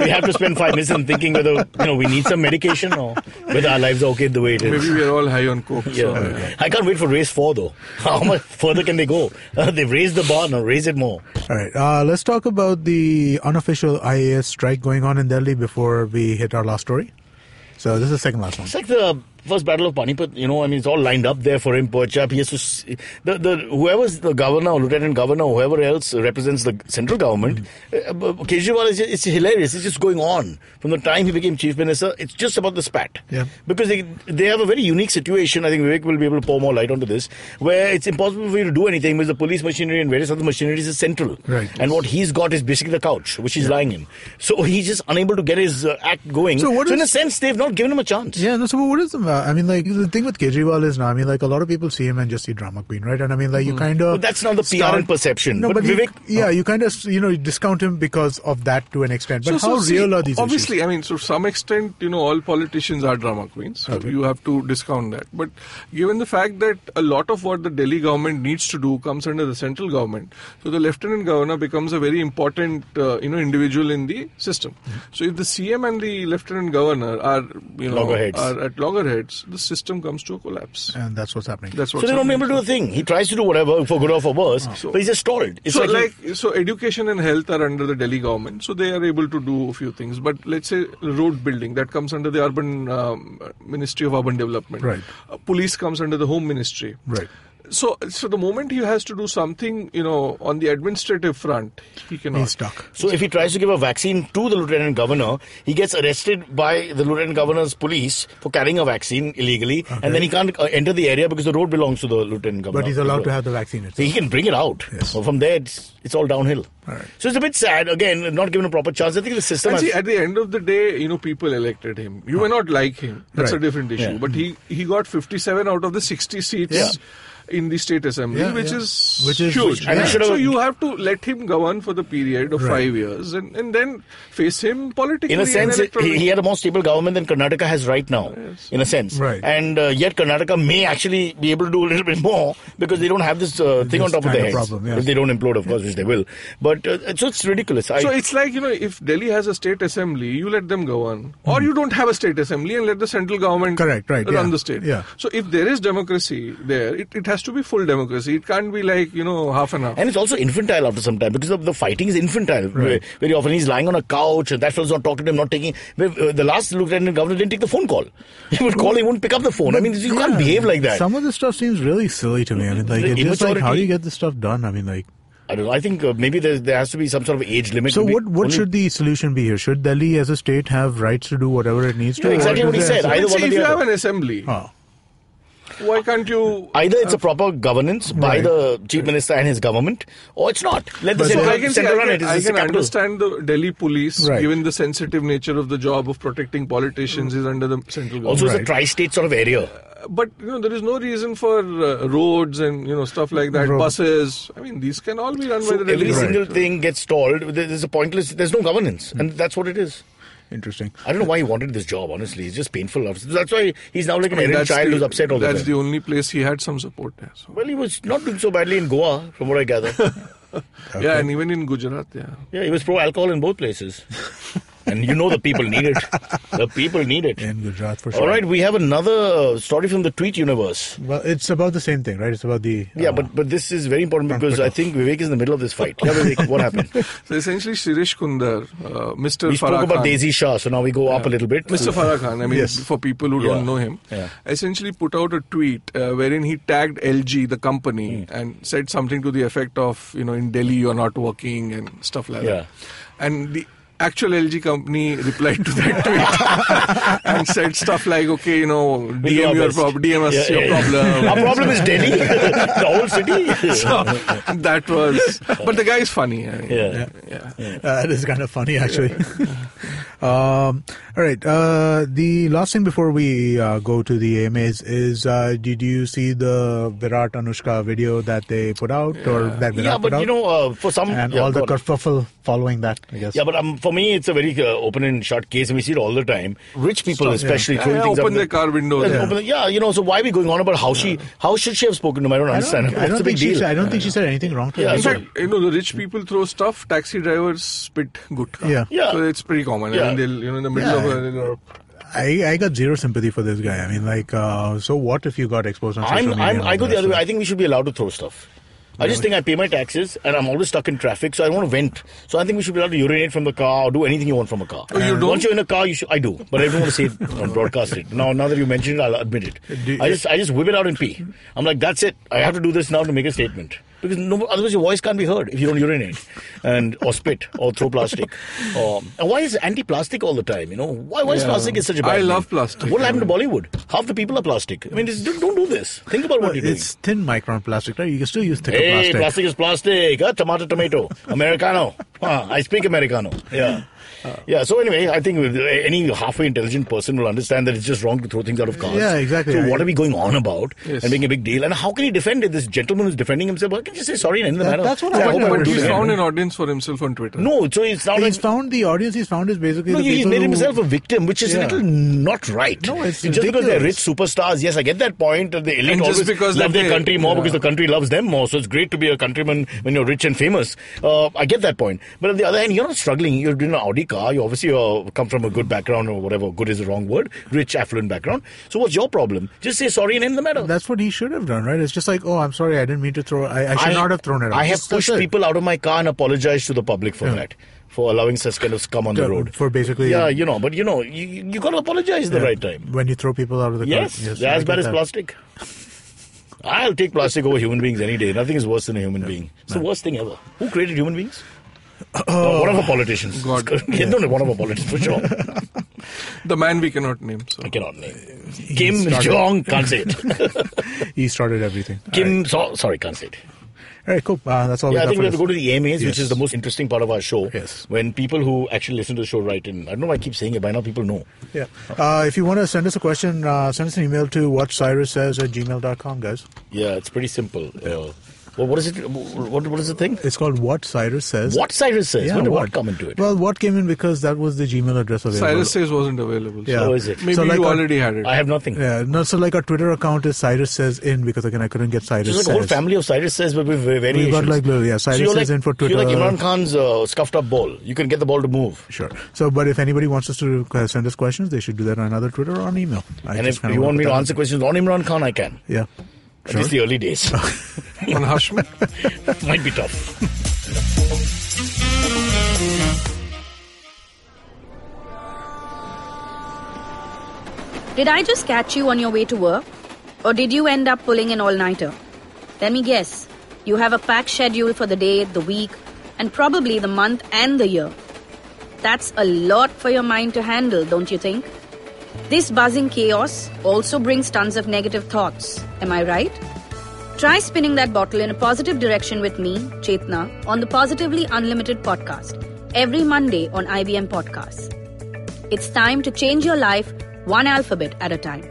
We have to spend 5 minutes in thinking whether we need some medication or whether our lives are okay the way it is. Maybe we are all high on coke. Yeah. So, I can't wait for race 4 though. How much further can they go? They've raised the bar, now raise it more. All right, let's talk about the unofficial IAS strike going on in Delhi before we hit our last story. So this is the second last one. It's like the first battle of Panipat, it's all lined up there for him. Poor chap, he has to whoever's the governor or lieutenant governor, or whoever else represents the central government, Kejriwal it's hilarious. It's just going on from the time he became chief minister. It's just about the spat, because they have a very unique situation. I think Vivek will be able to pour more light onto this, where it's impossible for you to do anything because the police machinery and various other machineries is central, right? And what he's got is basically the couch which he's lying in. So he's just unable to get his act going. So in a sense, they've not given him a chance. Yeah. No, so what is the? I mean, like, the thing with Kejriwal is now, I mean, like, a lot of people see him and just see drama queen, right? And I mean, like, you kind of... But that's not the PR and perception. No, but Vivek... you kind of, discount him because of that to an extent. But how real are these obviously, issues? I mean, to some extent, all politicians are drama queens. So you have to discount that. But given the fact that a lot of what the Delhi government needs to do comes under the central government, so the lieutenant governor becomes a very important, individual in the system. So if the CM and the lieutenant governor are, are at loggerheads, the system comes to a collapse. And that's what's happening. So they don't be able to do a thing. He tries to do whatever, for good or for worse, but he's just stalled. It's so education and health are under the Delhi government, so they are able to do a few things. But let's say road building, that comes under the urban Ministry of Urban Development. Right. Police comes under the Home Ministry. Right. So the moment he has to do something, on the administrative front, he cannot. He's stuck. So if he tries to give a vaccine to the lieutenant governor, he gets arrested by the lieutenant governor's police for carrying a vaccine illegally, and then he can't enter the area because the road belongs to the lieutenant governor. But he's allowed to have the vaccine itself. So he can bring it out. Yes. Well, from there, it's all downhill. All right. So it's a bit sad. Again, not given a proper chance. I think the system. And at the end of the day, people elected him. You may not like him. That's a different issue. Yeah. But he got 57 out of the 60 seats. Yeah. In the state assembly, which is huge. And so you have to let him govern for the period of 5 years and then face him politically. In a sense, he had a more stable government than Karnataka has right now, in a sense. Right. And yet Karnataka may actually be able to do a little bit more because they don't have this thing on top of their heads. Problem, if they don't implode, of course, which they will. But so it's ridiculous. So it's like, if Delhi has a state assembly, you let them govern. Or you don't have a state assembly and let the central government run the state. Yeah. So if there is democracy there, it has to be full democracy. It can't be like, half and half. And it's also infantile after some time because the fighting is infantile. Right. Very often he's lying on a couch and that fellow's not talking to him, not taking... The last lieutenant governor didn't take the phone call. He would call, he wouldn't pick up the phone. I mean, you can't behave like that. Some of this stuff seems really silly to me. I mean, like, it's just like, how do you get this stuff done? I mean, like... I don't know. I think maybe there has to be some sort of age limit. So what should the solution be here? Should Delhi as a state have rights to do whatever it needs to? Exactly what he said. If you have an assembly... Why can't you... Either it's a proper governance by the Chief Minister and his government, or it's not. Let the central run it. I can understand the Delhi police, given the sensitive nature of the job of protecting politicians, is under the central government. Also, it's a tri-state sort of area. But there is no reason for roads and stuff like that, buses. I mean, these can all be run by the Delhi every single thing gets stalled. There's a pointless. There's no governance, and that's what it is. Interesting. I don't know why he wanted this job, honestly. It's just painful. That's why he's now like an errant child who's upset all the time. That's the only place he had some support there. So. Well, he was not doing so badly in Goa, from what I gather. Yeah, and even in Gujarat, Yeah, he was pro-alcohol in both places. And the people need it. The people need it. In Gujarat, for sure. All right, we have another story from the tweet universe. Well, it's about the same thing, right? It's about the... but this is very important because I think Vivek is in the middle of this fight. Yeah, Vivek, what happened? So essentially, Shirish Kundar, Mr. Farah Khan... We spoke about Daisy Shah, so now we go up a little bit. Mr. Farah Khan, I mean, for people who don't know him, essentially put out a tweet wherein he tagged LG, the company, and said something to the effect of, in Delhi you're not working and stuff like that. And the actual LG company replied to that tweet and said stuff like, okay, DM your problem, DM us your problem. Our problem is Delhi, the whole city. So that was, but the guy is funny. That is kind of funny, actually. All right. The last thing before we go to the AMAs is, did you see the Virat Anushka video that they put out, or that Virat put out? For some, and all the kerfuffle following that, I guess. Yeah, but for me, it's a very open and shut case, and we see it all the time. Rich people, especially, throwing things open their car windows. So why are we going on about how should she have spoken to him? I don't understand. I don't think she said anything wrong to her. In fact, the rich people throw stuff. Taxi drivers spit gutka. Yeah. So it's pretty common. I mean, they'll, in the middle of I got zero sympathy for this guy. I mean, so what if you got exposed on social media? I go the other way. I think we should be allowed to throw stuff. I just think I pay my taxes and I'm always stuck in traffic, so I want to vent. So I think we should be allowed to urinate from the car or do anything you want from a car. Oh, you don't? Once you're in a car, I do. But I don't want to say it or broadcast it. Now that you mentioned it, I'll admit it. I just whip it out and pee. I'm like, that's it. I have to do this now to make a statement. Because otherwise your voice can't be heard if you don't urinate or spit or throw plastic. And why is anti-plastic all the time? Why is plastic such a bad thing? I love plastic. What happened to Bollywood? Half the people are plastic. I mean, don't do this. Think about what you're doing. It's thin micron plastic, right? You can still use thicker plastic. Plastic is plastic. Tomato. Americano. I speak Americano. Yeah. So anyway, I think any halfway intelligent person will understand that it's just wrong to throw things out of cars. Yeah, exactly. So what are we going on about and making a big deal? And how can he defend it? This gentleman who's defending himself. Why can't you say sorry and end the matter? That's what But he's found an audience for himself on Twitter. No, so it's not. He's found the audience. He's found is basically the people he's made himself a victim, which is a little not right. No, it's just because they're rich superstars. Yes, I get that point. The elite and always love their country more because the country loves them more. So it's great to be a countryman when you're rich and famous. I get that point. But on the other hand, you're not struggling. You're in an Audi car. You obviously come from a good background or whatever. Good is the wrong word. Rich, affluent background. So what's your problem? Just say sorry and end the matter. That's what he should have done, right? It's just like, I'm sorry, I didn't mean to throw. I should not have thrown it out. I have pushed people out of my car and apologized to the public for that. For allowing such kind of scum on the road. For basically... but you got to apologize at the right time. When you throw people out of the car. Yes, as bad as plastic. I'll take plastic over human beings any day. Nothing is worse than a human being. It's the worst thing ever. Who created human beings? One of the politicians. God. One of the politicians, for sure. The man we cannot name. So. I cannot name. Kim Jong, can't say it. He started everything. Sorry, can't say it. All right, cool. That's all we got. I think we have to go to the AMAs, which is the most interesting part of our show. Yes. When people who actually listen to the show write in. I don't know why I keep saying it. By now people know. Yeah. If you want to send us a question, send us an email to whatcyrussays@gmail.com, guys. Yeah, it's pretty simple. What is it? What is the thing? It's called What Cyrus Says. What Cyrus Says? Yeah, when did what come into it? Well, what came in because that was the Gmail address available. Cyrus Says wasn't available. Yeah. So is it? Maybe you already had it. I have nothing. Yeah. No, so like our Twitter account is Cyrus Says in because again I couldn't get Cyrus Says. It's like a whole family of Cyrus Says but with variations. We've got Cyrus Says in for Twitter. You're like Imran Khan's scuffed up ball. You can get the ball to move. Sure. So, but if anybody wants us to send us questions, they should do that on either Twitter or on email. And if you want me to answer questions on Imran Khan, I can. Yeah. At least the early days. On Hashmi? Might be tough. Did I just catch you on your way to work? Or did you end up pulling an all-nighter? Let me guess. You have a packed schedule for the day, the week, and probably the month and the year. That's a lot for your mind to handle, don't you think? This buzzing chaos also brings tons of negative thoughts. Am I right? Try spinning that bottle in a positive direction with me, Chetna, on the Positively Unlimited podcast, every Monday on IBM Podcasts. It's time to change your life one alphabet at a time.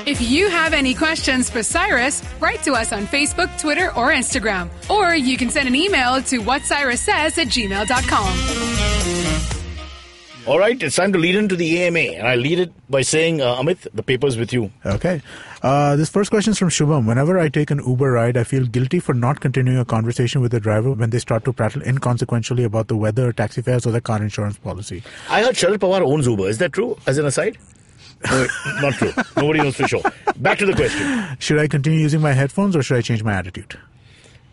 If you have any questions for Cyrus, write to us on Facebook, Twitter, or Instagram. Or you can send an email to whatcyrussays@gmail.com. All right, it's time to lead into the AMA. And I lead it by saying, Amit, the paper's with you. Okay. This first question is from Shubham. Whenever I take an Uber ride, I feel guilty for not continuing a conversation with the driver when they start to prattle inconsequentially about the weather, taxi fares, or the car insurance policy. I heard Sharad Pawar owns Uber. Is that true, as an aside? No, not true. Nobody knows for sure. Back to the question. Should I continue using my headphones or should I change my attitude?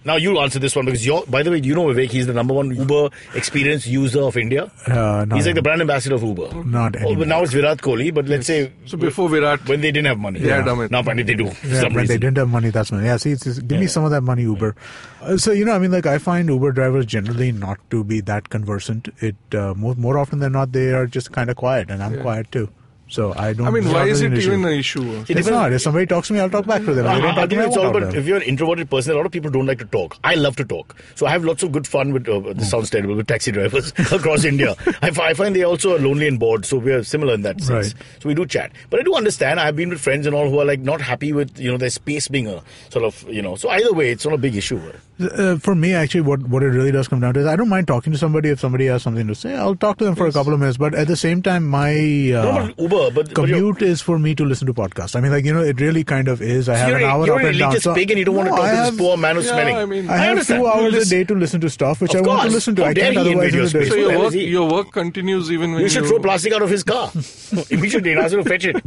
Now you'll answer this one because by the way, you know Vivek, he's the number one Uber experience user of India. He's like the brand ambassador of Uber. Not anymore. But now it's Virat Kohli, but let's say... So before Virat... When they didn't have money. Yeah. Now apparently they do. Yeah, when they didn't have money, that's money. Yeah, see, give me some of that money, Uber. So, I find Uber drivers generally not to be that conversant. More often than not, they are just kind of quiet, and I'm quiet too. So I don't. Why is it even an issue? It's not. If somebody talks to me, I'll talk back to them. I think it's all about if you're an introverted person. A lot of people don't like to talk. I love to talk, so I have lots of good fun with. This sounds terrible with taxi drivers across India. I find they also are lonely and bored, so we are similar in that sense. Right. So we do chat, but I do understand. I've been with friends and all who are like not happy with their space being a sort of So either way, it's not a big issue. For me, actually, what it really does come down to is I don't mind talking to somebody if somebody has something to say. I'll talk to them for a couple of minutes, but at the same time, my Uber, commute is for me to listen to podcasts. It really kind of is. I have an hour up and down. You're an elitist pig and you don't want to talk to this poor man who's smelling. I have 2 hours a day to listen to stuff which I want to listen to. I can't otherwise do this. So your work continues even when you should throw plastic out of his car immediately and ask him to fetch it.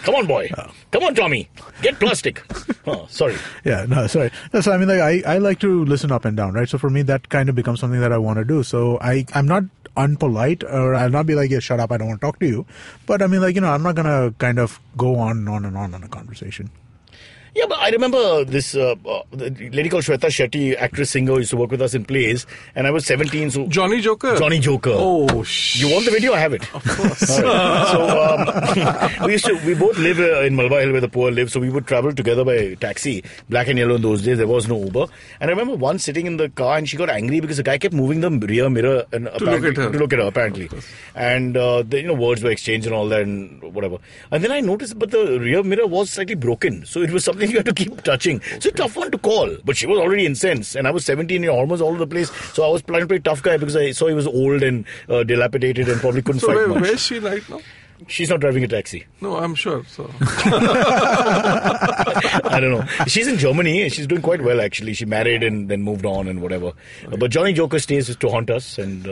Come on, boy. Come on, Tommy. Get plastic. Oh, sorry. Yeah, no, sorry. No, so I like to listen up and down, right? So for me, that kind of becomes something that I want to do. So I'm not unpolite, or I'll not be like, yeah, shut up, I don't want to talk to you. But I'm not going to kind of go on and on and on a conversation. Yeah, but I remember this lady called Shweta Shetty, actress, singer, used to work with us in plays, and I was 17. So Johnny Joker? Johnny Joker. Oh, You want the video? I have it. Of course. Right. So we both live in Malwa Hill where the poor live, so we would travel together by taxi, black and yellow in those days. There was no Uber. And I remember once sitting in the car and she got angry because the guy kept moving the rear mirror and to look at her, apparently. And words were exchanged and all that and whatever. And then I noticed, but the rear mirror was slightly broken. So it was something you had to keep touching. Okay. It's a tough one to call. But she was already incensed. And I was 17, almost all over the place. So I was trying to play tough guy because I saw he was old and dilapidated and probably couldn't fight much. Where is she right now? She's not driving a taxi. No, I'm sure. So I don't know. She's in Germany. She's doing quite well, actually. She married and then moved on and whatever. Right. But Johnny Joker stays to haunt us. And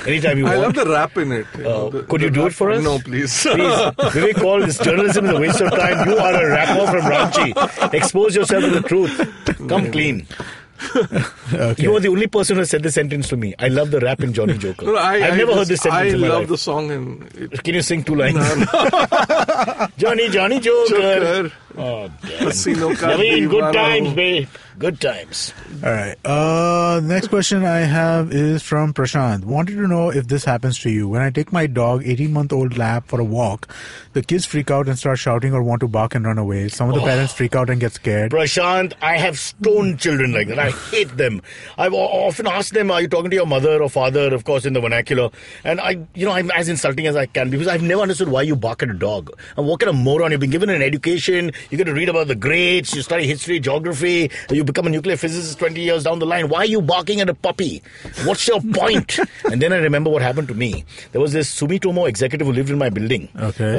anytime you want. I love the rap in it. Could you do it for us? No, please. Please. Vivek Kaul, this journalism is a waste of time. You are a rapper from Ranchi. Expose yourself to the truth. Come clean. Okay. You are the only person who has said this sentence to me. I love the rap in Johnny Joker. No, I've never heard this sentence in my life. I love the song. And can you sing 2 lines? No. Johnny Joker. Oh, damn. Good times, babe. Good times. All right. Next question I have is from Prashant. Wanted to know if this happens to you. When I take my dog, 18-month-old lab, for a walk, the kids freak out and start shouting or want to bark and run away. Some of the parents freak out and get scared. Prashant, I have stoned children like that. I hate them. I've often asked them, are you talking to your mother or father, of course, in the vernacular? And I'm as insulting as I can because I've never understood why you bark at a dog. And what kind of moron? You've been given an education. You get to read about the greats. You study history, geography. You become a nuclear physicist 20 years down the line. Why are you barking at a puppy? What's your point? And then I remember what happened to me. There was this Sumitomo executive who lived in my building. Okay.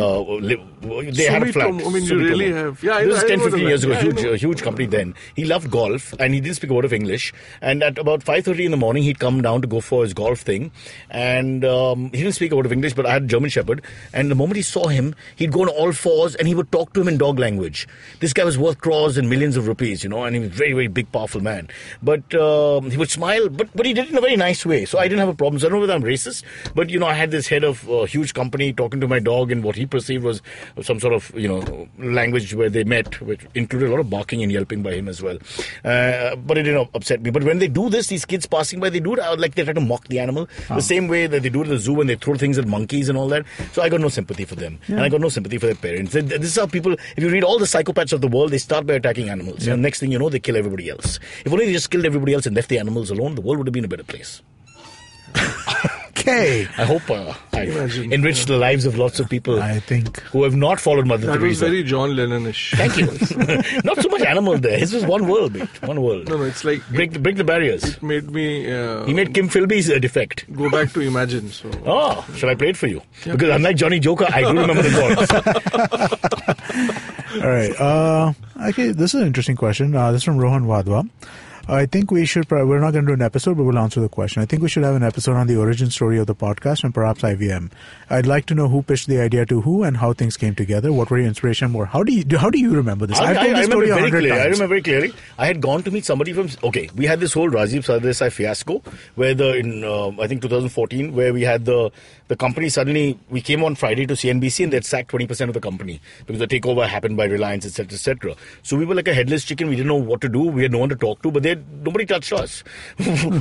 They had a flat. I mean, you really have. Yeah, this was 10, 15 years ago. Huge company then. He loved golf and he didn't speak a word of English. And at about 5:30 in the morning, he'd come down to go for his golf thing. And he didn't speak a word of English, but I had a German Shepherd. And the moment he saw him, he'd go on all fours and he would talk to him in dog language. language. This guy was worth crores and millions of rupees, and he was a very, very big, powerful man. But he would smile, but he did it in a very nice way. So I didn't have a problem. So I don't know whether I'm racist, but, I had this head of a huge company talking to my dog, and what he perceived was some sort of, language where they met, which included a lot of barking and yelping by him as well. But it didn't upset me. But when they do this, these kids passing by, they do it like they try to mock the animal. The same way that they do it at the zoo when they throw things at monkeys and all that. So I got no sympathy for them. And I got no sympathy for their parents. This is how people, if you read all the psychopaths of the world, they start by attacking animals. And next thing you know, they kill everybody else. If only they just killed everybody else and left the animals alone, the world would have been a better place. Okay. I hope I enriched the lives of lots of people, I think, who have not followed Mother Teresa. That was very John Lennon-ish. Thank you. Not so much animal there. His was one world, mate. One world. No, it's like... Break the barriers. It made me... he made Kim Philby's defect. Go back to Imagine. So. Oh, shall I play it for you? Yeah, because unlike Johnny Joker, I do remember the songs. All right. Okay, this is an interesting question. This is from Rohan Wadhwa. I think we should, we're not going to do an episode, but we'll answer the question. I think we should have an episode on the origin story of the podcast and perhaps IVM. I'd like to know who pitched the idea to who and how things came together. What were your inspiration? How do you remember this? I remember very clearly. I remember very clearly. I had gone to meet somebody from, we had this whole Rajiv Sardesai fiasco where I think 2014, where we had the company suddenly, we came on Friday to CNBC and they'd sacked 20% of the company because the takeover happened by Reliance, etc., etc. So we were like a headless chicken. We didn't know what to do. We had no one to talk to, but nobody touched us.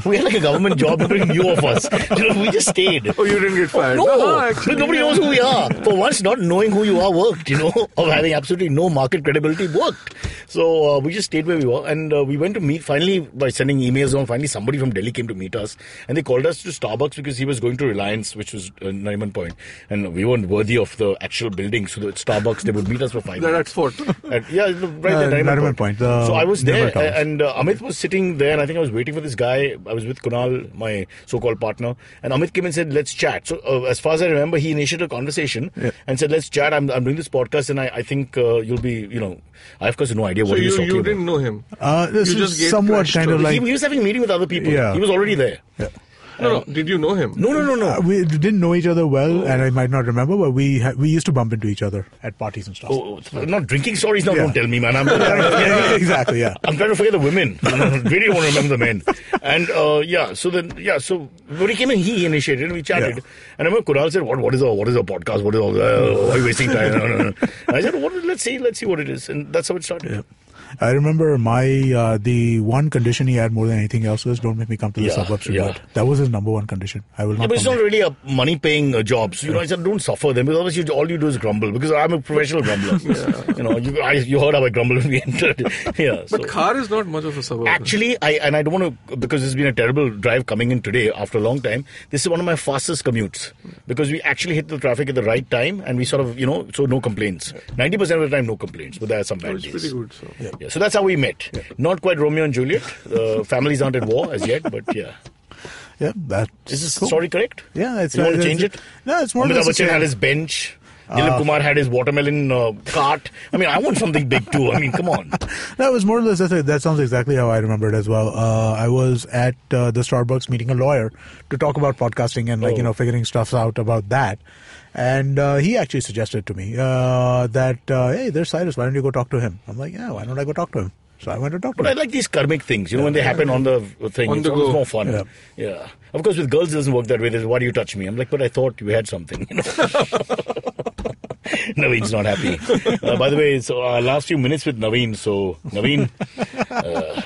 We had like a government job. Nobody knew of us. We just stayed. Oh, you didn't get fired? No, actually, nobody knows who we are. For once, not knowing who you are worked, of having absolutely no market credibility worked. So we just stayed where we were, and we went to meet, finally, by sending emails on, finally somebody from Delhi came to meet us, and they called us to Starbucks because he was going to Reliance, which was Nariman Point, and we weren't worthy of the actual building, so at Starbucks, they would meet us for 5 minutes. That's Fort. Right there, Nariman Point. So I was there, and Amit was sitting there, and I think I was waiting for this guy. I was with Kunal, my so-called partner, and Amit came and said, let's chat. So as far as I remember, he initiated a conversation and said, let's chat. I'm doing this podcast, and I think you'll be, I of course had no idea what he was talking about. So you didn't know him? This is somewhat kind of like... He was having a meeting with other people. Yeah. He was already there. Yeah. No. Did you know him? No. We didn't know each other well, and I might not remember, but we used to bump into each other at parties and stuff. Not drinking stories now, don't tell me, man. Exactly, yeah. I'm trying to forget the women. I really don't remember the men. And, so when he came in, he initiated, and we chatted. Yeah. And I remember Kunal said, what is a podcast? What is all, why are you wasting time? No. I said, let's see what it is. And that's how it started. Yeah. I remember the one condition he had more than anything else was don't make me come to the suburbs to do it. That was his number one condition. I will not. But it's not really a money-paying job. So, I said, don't suffer them, because otherwise all you do is grumble, because I'm a professional grumbler. You heard how I grumbled when we entered. But Khar is not much of a suburb. Actually, I don't want to, because it's been a terrible drive coming in today after a long time. This is one of my fastest commutes, because we actually hit the traffic at the right time, and we sort of, so no complaints. 90% of the time, no complaints, but there are some bad days. It's pretty good, so. Yeah, so that's how we met. Yeah. Not quite Romeo and Juliet. Families aren't at war as yet, but yeah. Yeah, that's Is this cool. story correct? Yeah, it's... You want to change it? No, it's more... Amitabh Bachchan had his bench. Dilip Kumar had his watermelon cart. I mean, I want something big too. I mean, come on. That was more or less... That sounds exactly how I remember it as well. I was at the Starbucks meeting a lawyer to talk about podcasting and figuring stuff out about that. And he actually suggested to me that, hey, there's Cyrus, why don't you go talk to him? I'm like, yeah, why don't I go talk to him? So I went to talk to him. But I like these karmic things, when they happen on the thing. It's always more fun. Yeah. Of course, with girls, it doesn't work that way. There's, why do you touch me? I'm like, but I thought you had something. Naveen's not happy. By the way, so our last few minutes with Naveen. So, Naveen,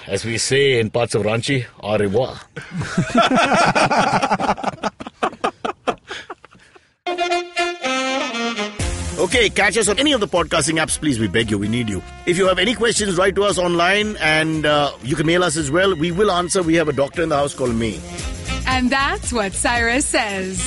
as we say in parts of Ranchi, au revoir. Okay, catch us on any of the podcasting apps, please. We beg you. We need you. If you have any questions, write to us online, and you can mail us as well. We will answer. We have a doctor in the house called me. And that's what Cyrus says.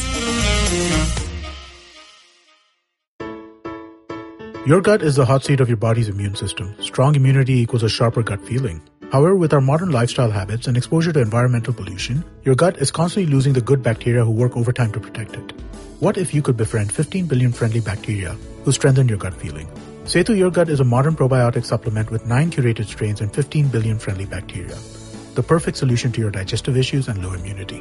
Your gut is the hot seat of your body's immune system. Strong immunity equals a sharper gut feeling. However, with our modern lifestyle habits and exposure to environmental pollution, your gut is constantly losing the good bacteria who work overtime to protect it. What if you could befriend 15 billion friendly bacteria who strengthen your gut feeling? Setu Your Gut is a modern probiotic supplement with 9 curated strains and 15 billion friendly bacteria. The perfect solution to your digestive issues and low immunity.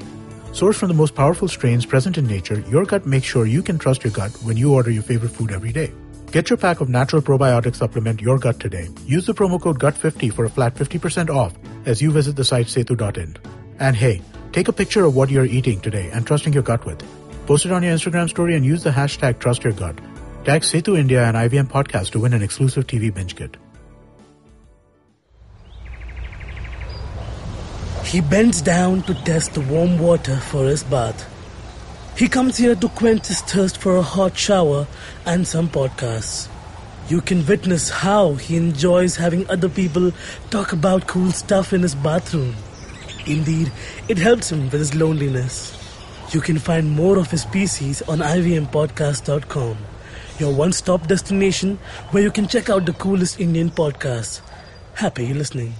Sourced from the most powerful strains present in nature, Your Gut makes sure you can trust your gut when you order your favorite food every day. Get your pack of natural probiotic supplement Your Gut today. Use the promo code GUT50 for a flat 50% off as you visit the site setu.in. And hey, take a picture of what you're eating today and trusting your gut with. Post it on your Instagram story and use the hashtag #TrustYourGut. Tag Setu India and IVM Podcast to win an exclusive TV binge kit. He bends down to test the warm water for his bath. He comes here to quench his thirst for a hot shower and some podcasts. You can witness how he enjoys having other people talk about cool stuff in his bathroom. Indeed, it helps him with his loneliness. You can find more of his species on ivmpodcast.com, your one-stop destination where you can check out the coolest Indian podcasts. Happy listening.